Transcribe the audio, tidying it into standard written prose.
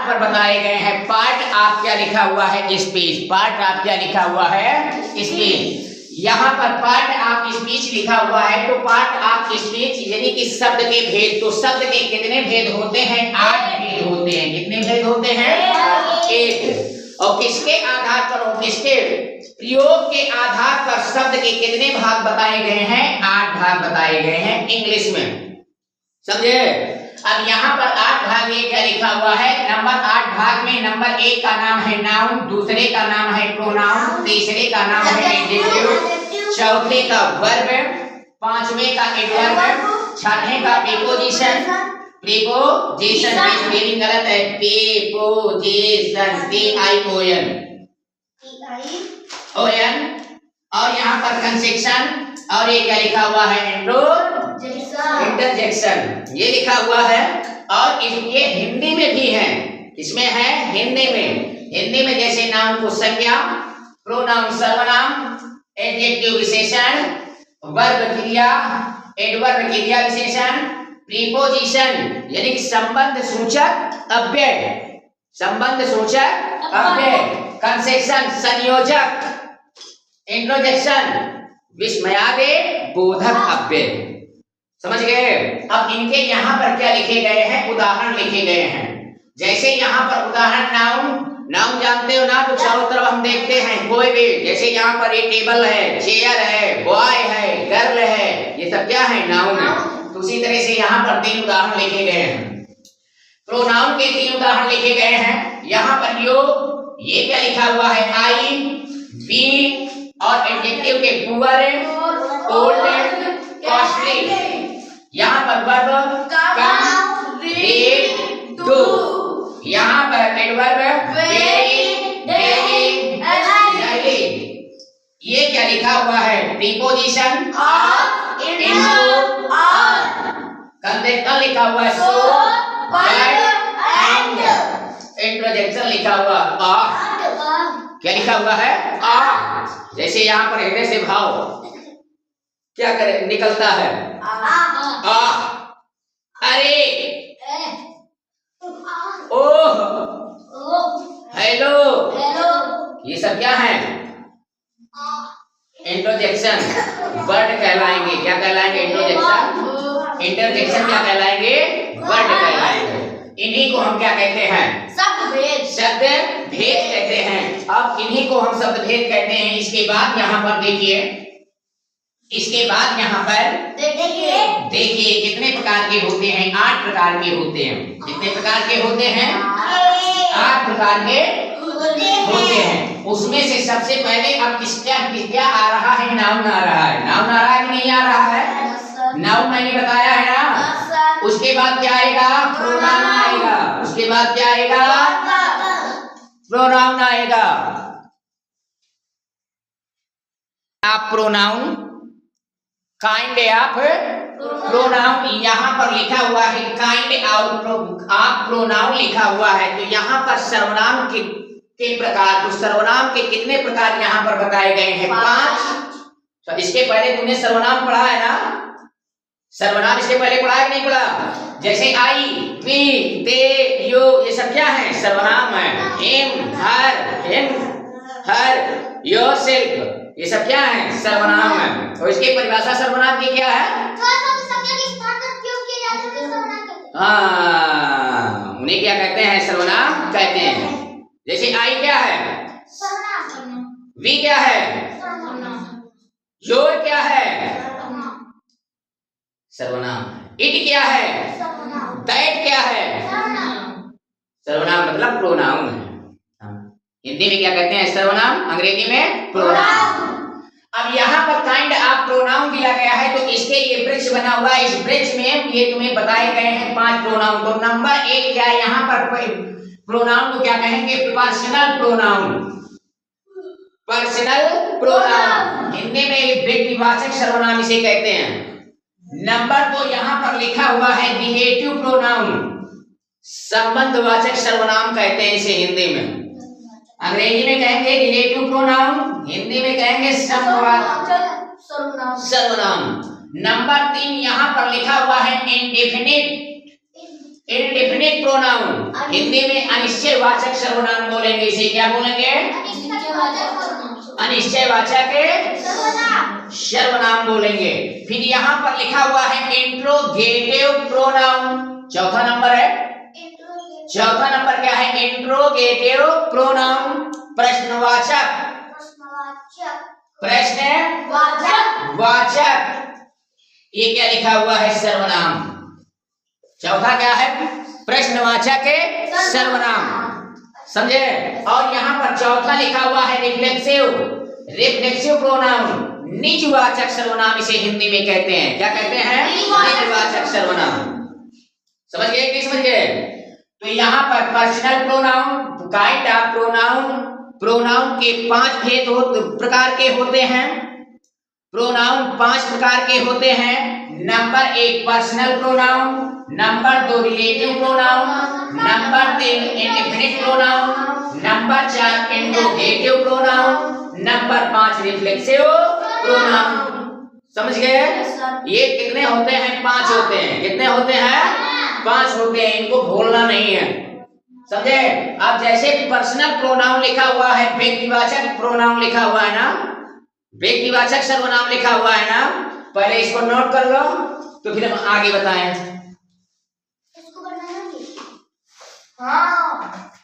पर बताए गए हैं पार्ट ऑफ क्या लिखा हुआ है स्पीच, पार्ट ऑफ क्या लिखा हुआ है स्पीच। यहाँ पर पार्ट ऑफ स्पीच लिखा हुआ है, तो पार्ट ऑफ स्पीच यानी कि शब्द के भेद, तो शब्द के कितने भेद होते हैं? 8 भेद होते हैं। कितने भेद होते हैं? 8। और किसके आधार पर और किसके प्रयोग के आधार पर शब्द के कितने भाग बताए गए हैं? 8 भाग बताए गए हैं इंग्लिश में, समझे? अब यहाँ पर 8 भाग ये क्या लिखा हुआ है? नंबर 8 भाग में नंबर 1 का नाम है नाउन, दूसरे का नाम है प्रोनाउन, तीसरे का नाम है एडजेक्टिव, चौथे का वर्ब, पांचवे का एडवर्ब, छठे का प्रीपोजिशन, प्रीपोजिशन की स्पेलिंग गलत है, प्रीपोजिशन PION और यहाँ पर कंसेक्शन, और ये क्या लिखा हुआ है? इंटरजेक्शन ये लिखा हुआ है। और ये हिंदी में भी है। इसमें है हिंदी में, हिंदी में जैसे नाउन को संज्ञा, प्रोनाउन सर्वनाम, एडजेक्टिव विशेषण, वर्ब क्रिया, एडवर्ब क्रिया विशेषण, प्रीपोजिशन यानी कि संबंध सूचक अव्यय, संबंध सूचक अव्यय, कंसेक्शन संयोजक, इंट्रोजेक्शन विस्मयादि बोधक अव्यय। समझ गए? अब इनके यहाँ पर क्या लिखे गए हैं? उदाहरण लिखे गए हैं। जैसे यहाँ पर उदाहरण नाउन, नाउन जानते हो ना, तो चारों तरफ हम देखते हैं कोई भी, जैसे यहाँ पर ये टेबल है, चेयर है, बॉय है, गर्ल है, ये सब क्या है? नाउन है। तो उसी तरह से यहाँ पर 3 उदाहरण लिखे गए हैं। प्रोनाउन के 3 उदाहरण लिखे गए हैं। यहाँ पर ये क्या लिखा हुआ है? आई, बी, और एडजेक्टिव के पुअर, ओल्ड, कॉस्टली। यहाँ पर वर्ब कम, रीड, डू। यहाँ पर एडवर्ब वेरी, डेली, डेली। ये क्या लिखा हुआ है? Preposition of, into, on. Concession लिखा हुआ है सो, बट, एंड। इंट्रोजेक्शन लिखा हुआ ऑफ, क्या लिखा हुआ है? ऑफ। जैसे यहाँ पर हृदय से भाव क्या करे निकलता है? आ, अरे, ओह, हेलो, ये सब क्या है? इंट्रोजेक्शन वर्ड कहलाएंगे। क्या कहलाएंगे? इंट्रोजेक्शन। इंटरजेक्शन क्या कहलाएंगे? वर्ड कहलाएंगे। इन्हीं को हम क्या कहते हैं? शब्द भेद कहते हैं। अब इन्हीं को हम शब्द भेद कहते हैं। इसके बाद यहाँ पर देखिए, इसके बाद यहाँ पर देखिए कितने प्रकार के होते हैं? 8 प्रकार के होते हैं। कितने प्रकार के होते हैं? 8 प्रकार के होते हैं। उसमें से सबसे पहले अब क्या आ रहा है? नाउन आ रहा है। नाउन आ रहा है कि नहीं आ रहा है? नाउन मैंने बताया है ना। उसके बाद क्या आएगा? प्रोनाउन आएगा। उसके बाद क्या आएगा? प्रोनाउन आएगा। आप प्रोनाउन, काइंड ऑफ प्रोनाउन, यहाँ पर लिखा हुआ है काइंड ऑफ प्रोनाउन लिखा हुआ है। तो यहाँ पर सर्वनाम के प्रकार, तो सर्वनाम के कितने प्रकार यहाँ पर बताए गए हैं? 5। तो इसके पहले तुमने सर्वनाम पढ़ा है ना? सर्वनाम इसके पहले पढ़ा है कि नहीं पढ़ा? जैसे आई, वी, दे, यू, ये सब क्या है? सर्वनाम है। हिम, हर, योरसेल्फ, ये सब क्या है? सर्वनाम है। और इसकी परिभाषा सर्वनाम की क्या है? हाँ, उन्हें क्या कहते हैं? सर्वनाम कहते हैं। जैसे आई क्या है? वी क्या है? योर क्या है? सर्वनाम। इट क्या है? दैट क्या है? सर्वनाम मतलब प्रोनाउन है। हिंदी में क्या कहते हैं? सर्वनाम, अंग्रेजी में प्रोनाउन। अब यहाँ पर काइंड ऑफ प्रोनाउन दिया गया है, तो इसके ये ब्रिज बना हुआ है। इस ब्रिज में ये तुम्हें बताए गए हैं 5 प्रोनाउन। तो नंबर 1 क्या है? यहाँ पर प्रोनाउन को क्या कहेंगे? Personal pronoun. Personal pronoun Hindi में व्यक्तिवाचक सर्वनाम इसे कहते हैं। नंबर 2 यहाँ पर लिखा हुआ है रिलेटिव प्रोनाउन, संबंधवाचक सर्वनाम कहते हैं इसे हिंदी में। अंग्रेजी में कहेंगे रिलेटिव प्रोनाउन, हिंदी में कहेंगे संबंधवाचक सर्वनाम। नंबर 3 यहाँ पर लिखा हुआ है इंडेफिनिट इंडेफिनिट प्रोनाउन, हिंदी में अनिश्चयवाचक सर्वनाम बोलेंगे। इसे क्या बोलेंगे? अनिश्चयवाचक सर्वनाम बोलेंगे। फिर यहाँ पर लिखा हुआ है इंट्रोगेटिव प्रोनाउन, चौथा नंबर है। चौथा नंबर क्या है? इंट्रोगेटिव प्रोनाउन, प्रश्नवाचक। प्रश्नवाचक, ये क्या लिखा हुआ है? सर्वनाम। चौथा क्या है? प्रश्नवाचक सर्वनाम, समझे? और यहाँ पर चौथा लिखा हुआ है रिफ्लेक्सिव प्रोनाउन, निजवाचक सर्वनाम इसे हिंदी में कहते हैं। क्या कहते हैं? निजवाचक सर्वनाम। समझ गए कि समझ गए? तो यहाँ पर personal pronoun, kind of pronoun के 5 प्रकार के होते हैं। प्रोनाउन 5 प्रकार के होते हैं। Number 1 personal pronoun, number 2 relative pronoun, number 3 indefinite pronoun, number 4 interrogative pronoun, number 5 reflexive pronoun. समझ गए? ये कितने होते हैं? 5 होते हैं। कितने होते हैं? 5 होते हैं। इनको भूलना नहीं है, समझे? अब जैसे पर्सनल प्रोनाउन लिखा हुआ है, व्यक्तिवाचक प्रोनाउन लिखा हुआ है ना, व्यक्तिवाचक सर्वनाम लिखा हुआ है ना, पहले इसको नोट कर लो, तो फिर हम आगे बताएं। हाँ।